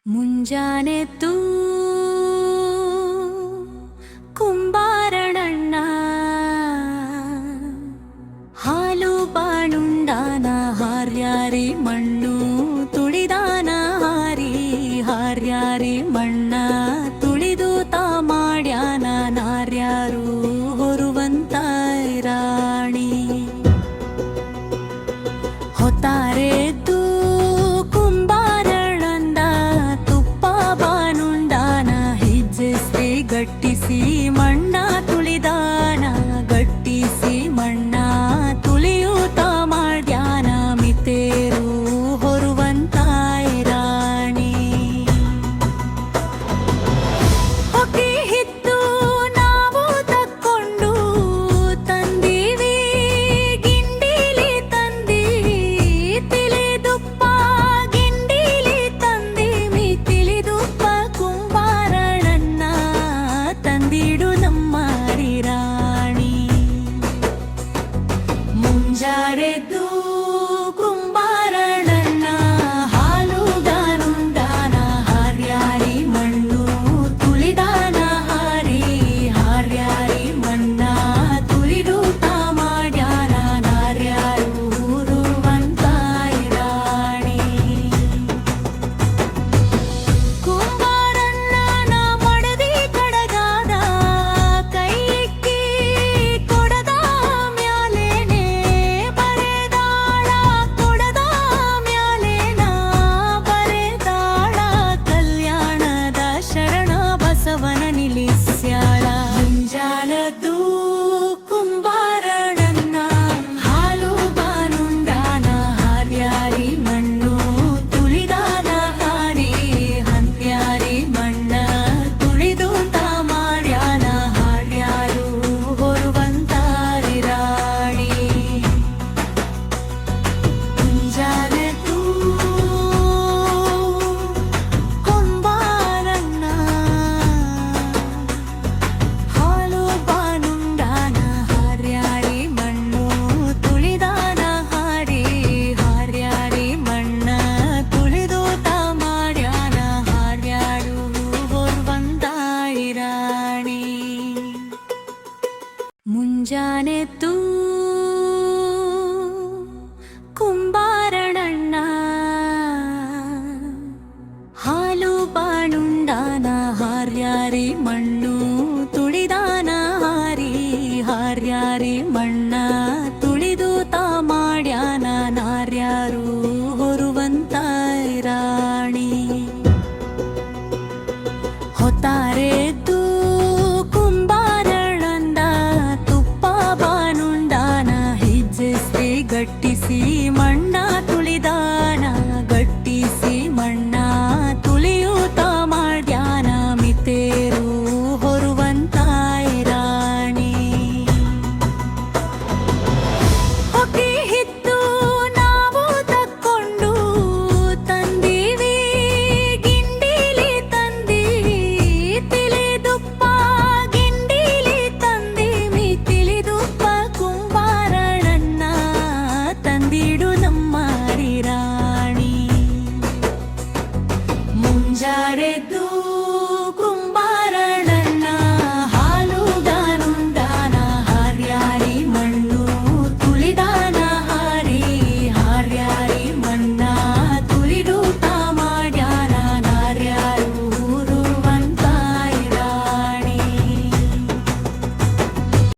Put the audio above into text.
ಮುಂಜಾನೆದ್ದು ಕುಂಬಾರಣ್ಣ ಹಾಲು ಬಾಳುಂಡಾನ ಹಾರ್ಯಾರಿ ಮಣ್ಣು ತುಳಿದಾನ ಹಾರಿ ಹಾರ್ಯಾರಿ ಮಣ್ಣ ತುಳಿದು ತಾ ಮಾಡ್ಯಾನ ನಾರ್ಯಾರು ಹೊರುವಂತ ರಾಣಿ ಹೊತ್ತಾರೆದ್ದು ಗಟ್ಟಿಸಿ ಮಣ್ಣ ತುಳಿದಾನ ಗಟ್ಟಿಸಿ ಮಣ್ಣ ತುಳಿಯೂತ ಮಾಡ್ಯಾನ ಮಿತೇರು ಹೊರುವಂತ ರಾಣಿ ಹೊಗೆ ಹಿತ್ತು ನಾವು ತಕ್ಕೊಂಡು ತಂದೀವಿ ಗಿಂಡಿಲಿ ತಂದಿ ತಿಳಿದುಪ್ಪ ಗಿಂಡಿಲಿ ತಂದೀವಿ ತಿಳಿದುಪ್ಪ ಕುಂಬಾರಣ್ಣ ತಂದಿಡು ನಮ್ಮ ರಾಣಿ ಮುಂಜಾರೆದ್ದು ಕುಂಬಾರಣ್ಣ ಹಾಲುಗಾನುಂಡಾನ ಹಾರ್ಯಾರಿ ಮಣ್ಣು ತುಳಿದಾನ ಹಾರಿ ಹಾರ್ಯಾರಿ ಮಣ್ಣ ತುಳಿದು ತಾ ಮಾಡ್ಯಾನ ನಾರ್ಯಾರು ಊರುವಂತ ರಾಣಿ ಕುಂಬಾರಣ್ಣನ ಮಡದಿ ಕಡಗಾದ ಕೈಯಿಕ್ಕಿ ಕೊಡದ ಮ್ಯಾಲೇನೆ ಬರೆದಾಳ ಕೊಡದ ಮ್ಯಾಲೇನ ಬರೆದಾಳ ಕಲ್ಯಾಣದ ಶರಣ ಬಸವನ ನಿಲ್ಲಿಸ್ಯಾಳ ಮುಂಜಾಲದ್ದು ಕುಂಬಾರಣ್ಣನ ಹಾಲು ಬಾನುಂಡಾನ ಹಾರ್ಯಾರಿ ಮಣ್ಣು ತುಳಿದಾನ ಹಾರಿ ಹಂತ್ಯಾರಿ ಮಣ್ಣ ತುಳಿದು ತಾ ಮಾಡ್ಯಾನ ಹಾಡ್ಯಾರು ಹೊರುವಂತ ರಾಣಿ ಮುಂಜಾನೆದ್ದು ಕುಂಬಾರಣ್ಣ ಹಾಲು ಬಾನುಂಡಾನ ಹಾರ್ಯಾರಿ ಮಣ್ಣು ತುಳಿದಾನ ಹಾರಿ ಹಾರ್ಯಾರಿ ಮಣ್ಣ ತುಳಿದು ತಾ ಮಾಡ್ಯಾನ ಹಾಡ್ಯಾರು ಹೊರುವಂತ ರಾಣಿ ಮುಂಜಾನೆದ್ದು ಕುಂಬಾರಣ್ಣ ಹಾಲು ಬಾಳುಂಡಾನ ಹಾರ್ಯಾರಿ ಮಣ್ಣು ತುಳಿದಾನ ಹಾರಿ ಹಾರ್ಯಾರಿ ಮಣ್ಣ ತುಳಿದು ತಾ ಮಾಡ್ಯಾನ ನಾರ್ಯಾರು ಹೊರುವಂತ ರಾಣಿ ಹೊತ್ತಾರೆದ್ದು ಕುಂಬಾರಣ್ಣ ತುಪ್ಪ ಬಾನುಂಡಾನ ಹಿಜ್ಜಿಸಿ ಗಟ್ಟಿಸಿ ಮಣ್ಣ ತುಳಿದಾನ ಗಟ್ಟಿಸಿ ಮಣ್ಣ ತುಳಿಯೂತ ಮಾಡ್ಯಾನ ಮಿತೇರು ಹೊರುವಂತ ರಾಣಿ ಹೊಗೆ ಹಿತ್ತು ನಾವು ತಕ್ಕೊಂಡು ತಂದೀವಿ ಗಿಂಡಿಲಿ ತಂದಿ ತಿಳಿದುಪ್ಪ ಗಿಂಡಿಲಿ ತಂದೀವಿ ತಿಳಿದುಪ್ಪ ಕುಂಬಾರಣ್ಣ ತಂದಿಡು ನಮ್ಮ ರಾಣಿ ಮುಂಜಾರೆದ್ದು